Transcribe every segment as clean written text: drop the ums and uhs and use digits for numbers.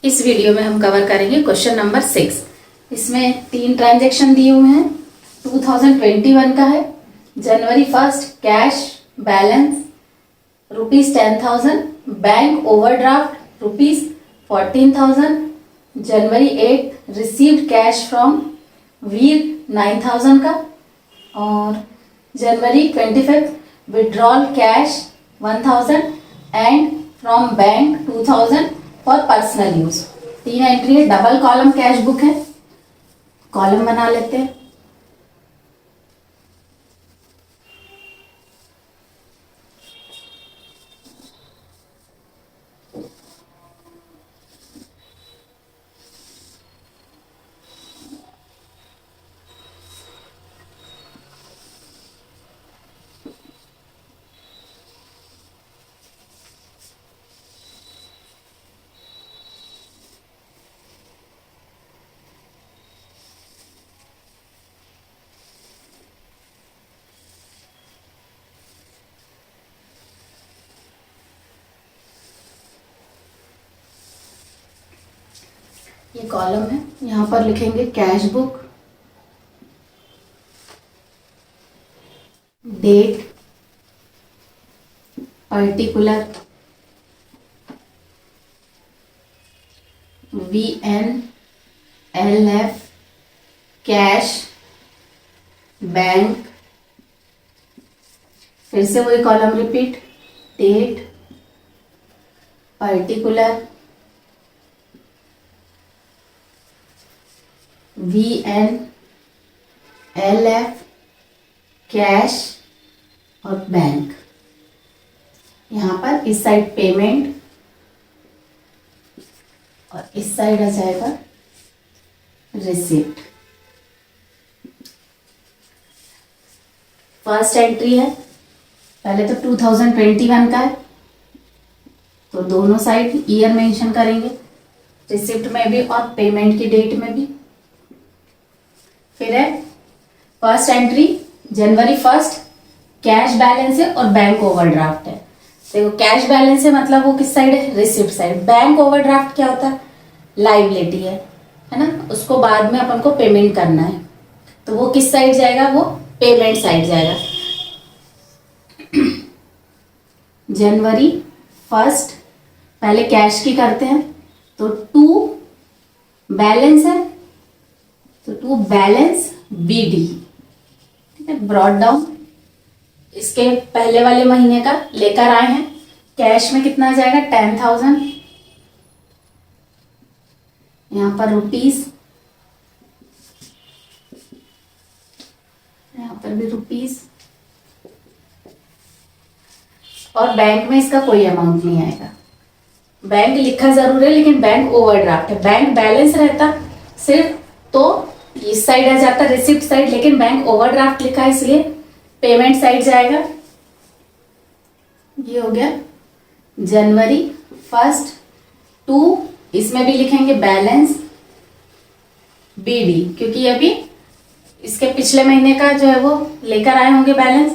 इस वीडियो में हम कवर करेंगे क्वेश्चन नंबर 6। इसमें 3 ट्रांजैक्शन दिए हुए हैं। 2021 का है। जनवरी 1 कैश बैलेंस ₹10,000, बैंक ओवरड्राफ्ट ₹14,000। जनवरी 8 रिसीव्ड कैश फ्रॉम वीर 9,000 का। और जनवरी 25 withdrawal cash 1,000 and from bank 2,000 for personal use. 3 entry है। डबल कॉलम कैश बुक है। कॉलम बना लेते हैं। ये कॉलम है। यहाँ पर लिखेंगे cash book, date, particular, VNLF, cash, bank, फिर से वही column repeat, date, particular, VNLF, cash और बैंक। यहाँ पर इस साइड पेमेंट और इस साइड आ जाएगा रिसिप्ट। फर्स्ट एंट्री है। पहले तो 2021 का है, तो दोनों साइड ईयर मेंशन करेंगे, रिसिप्ट में भी और पेमेंट की डेट में भी। फिर है फर्स्ट एंट्री जनवरी 1 कैश बैलेंस है और बैंक ओवरड्राफ्ट है। देखो कैश बैलेंस है मतलब वो किस साइड है, रिसिप्ट साइड। बैंक ओवरड्राफ्ट क्या होता है, लायबिलिटी है ना, उसको बाद में अपन को पेमेंट करना है, तो वो किस साइड जाएगा, वो पेमेंट साइड जाएगा। जनवरी 1 पहले कैश की करते हैं, तो 2 बैलेंस है, तो 2 बैलेंस BD, ठीक है, ब्रॉट डाउन। इसके पहले वाले महीने का लेकर आए हैं। कैश में कितना आ जाएगा, 10,000। यहाँ पर रुपीस, यहाँ पर भी रुपीस, और बैंक में इसका कोई अमाउंट नहीं आएगा। बैंक लिखा जरूर है लेकिन बैंक ओवरड्राफ्ट है। बैंक बैलेंस रहता सिर्फ तो इस साइड आ जाता रिसिप्ट साइड, लेकिन बैंक ओवरड्राफ्ट लिखा है इसलिए पेमेंट साइड जाएगा। ये हो गया जनवरी 1 2, इसमें भी लिखेंगे बैलेंस BD, क्योंकि अभी इसके पिछले महीने का जो है वो लेकर आए होंगे बैलेंस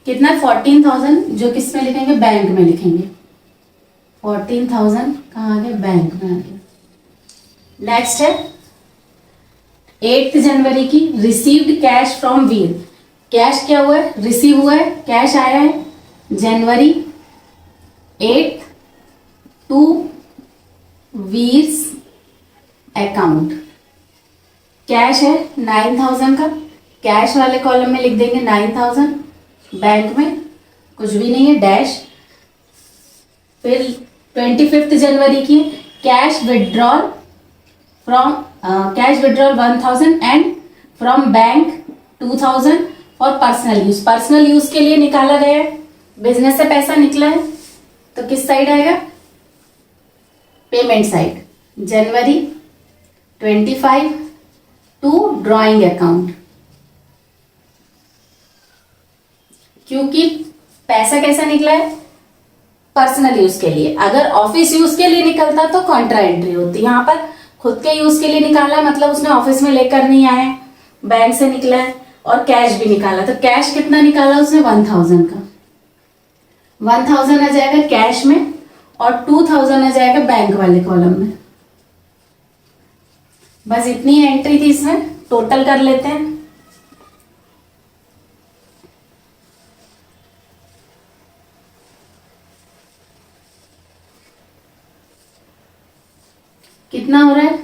कितना, 14,000, जो किस में लिखेंगे, बैंक में लिखेंगे। 14,000 कहाँ आ गया, बैंक में आ गया। नेक्स्ट है 8 जनवरी की received cash from Veer. Cash क्या हुआ है, रिसीव हुआ है, कैश आया है। जनवरी 8 टू वीर्स अकाउंट। कैश है 9,000 का, कैश वाले कॉलम में लिख देंगे 9,000, बैंक में कुछ भी नहीं है, डैश। फिर 25 जनवरी की cash withdrawal from 1,000 and from bank 2,000 for personal use. Personal use के लिए निकाला गया है, बिजनेस से पैसा निकला है, तो किस साइड आएगा, पेमेंट साइड। जनवरी 25 टू ड्रॉइंग अकाउंट, क्योंकि पैसा कैसा निकला है, पर्सनल यूज के लिए। अगर ऑफिस यूज के लिए निकलता तो कॉन्ट्रा एंट्री होती। यहाँ पर खुद के यूज के लिए निकाला, मतलब उसने ऑफिस में लेकर नहीं आए, बैंक से निकला है और कैश भी निकाला। तो कैश कितना निकाला उसने, 1,000 का। 1,000 आ जाएगा कैश में और 2,000 आ जाएगा बैंक वाले कॉलम में। बस इतनी एंट्री थी इसमें, टोटल कर लेते हैं। कितना हो रहा है,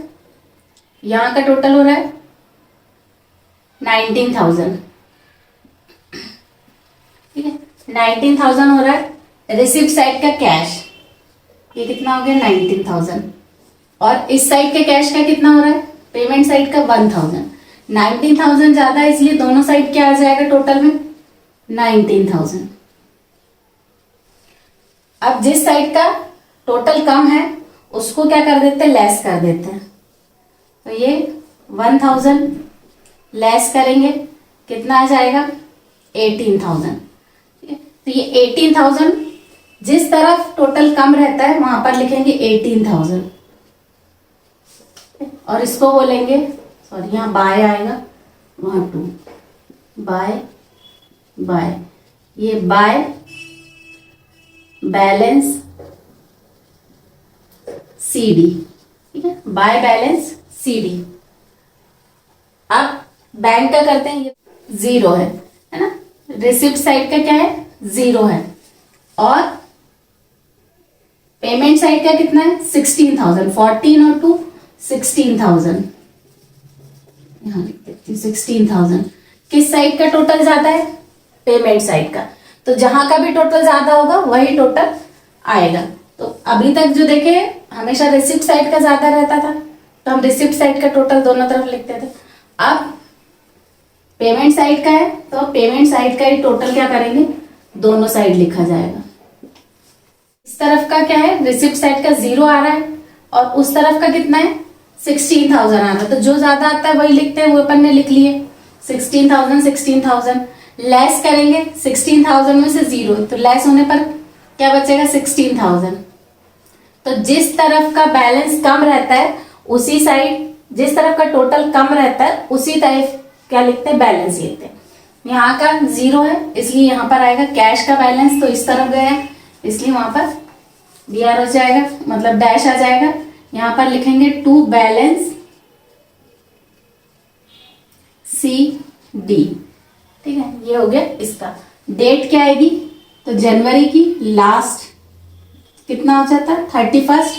यहाँ का टोटल हो रहा है 19,000, ठीक है। 19,000 हो रहा है रिसिप्ट साइड का कैश, ये कितना हो गया 19,000। और इस साइड के कैश का कितना हो रहा है, पेमेंट साइड का 1,000। 19,000 ज्यादा है, इसलिए दोनों साइड क्या आ जाएगा टोटल में 19,000। अब जिस साइड का टोटल कम है उसको क्या कर देते हैं, लेस कर देते हैं। तो ये 1,000 लेस करेंगे, कितना आ जाएगा 18,000। तो ये 18,000 जिस तरफ टोटल कम रहता है वहां पर लिखेंगे 18,000, और इसको बोलेंगे, सॉरी यहाँ बाय आएगा, वहां 2 बाय बाय, ये बाय बैलेंस CD, ठीक है, बाय बैलेंस CD। अब बैंक का करते हैं, ये 0 है ना, रिसिप्ट साइड का क्या है 0 है, और पेमेंट साइड का कितना है 16,000, 14 और 2 16,000, यहां लिख देती हूँ 16,000। किस साइड का टोटल ज्यादा है, पेमेंट साइड का, तो जहां का भी टोटल ज्यादा होगा वही टोटल आएगा। तो अभी तक जो देखे हमेशा रिसिप्ट साइड का ज्यादा रहता था, तो हम रिसिप्ट साइड का टोटल दोनों तरफ लिखते थे। अब पेमेंट साइड का है तो पेमेंट साइड का ही टोटल क्या करेंगे, दोनों साइड लिखा जाएगा। इस तरफ का क्या है, रिसिप्ट साइड का 0 आ रहा है, और उस तरफ का कितना है 16,000 आ रहा है, तो जो ज्यादा आता है वही लिखते हैं, वो अपन ने लिख लिए 16,000 16,000। लेस करेंगे 16,000 में से 0, तो लेस होने पर क्या बचेगा 16,000। तो जिस तरफ का बैलेंस कम रहता है उसी साइड, जिस तरफ का टोटल कम रहता है उसी तरफ क्या लिखते हैं, बैलेंस लिखते हैं। यहाँ का 0 है इसलिए यहाँ पर आएगा कैश का बैलेंस, तो इस तरफ गया है इसलिए वहां पर DR हो जाएगा, मतलब डैश आ जाएगा। यहाँ पर लिखेंगे टू बैलेंस CD, ठीक है, ये हो गया इसका। डेट क्या आएगी, तो जनवरी की लास्ट कितना हो जाता है 31st,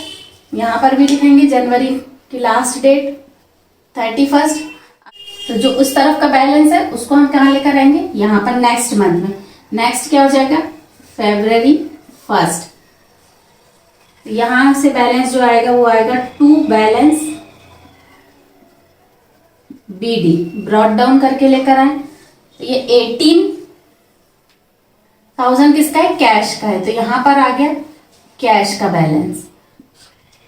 यहाँ पर भी लिखेंगे जनवरी की लास्ट डेट 31st। तो जो उस तरफ का बैलेंस है उसको हम कहाँ लेकर आएंगे, यहाँ पर नेक्स्ट मंथ में। नेक्स्ट क्या हो जाएगा February 1st, यहां से बैलेंस जो आएगा वो आएगा to balance BD, brought down करके लेकर आए। तो ये 18,000 किसका है, कैश का है, तो यहां पर आ गया कैश का बैलेंस,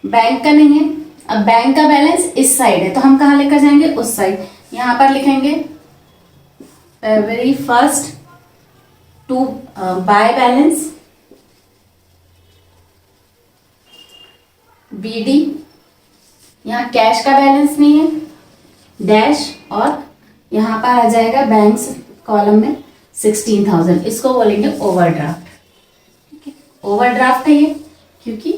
बैंक का नहीं है। अब बैंक का बैलेंस इस साइड है तो हम कहाँ लेकर जाएंगे, उस साइड। यहां पर लिखेंगे February 1st to by balance BD, यहाँ कैश का बैलेंस नहीं है डैश, और यहाँ पर आ जाएगा बैंक्स कॉलम में 16,000, इसको बोलेंगे ओवरड्राफ्ट। ठीक है, ओवरड्राफ्ट है ये, क्योंकि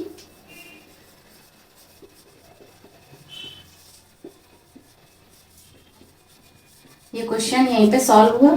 ये क्वेश्चन यहीं पे सॉल्व हुआ।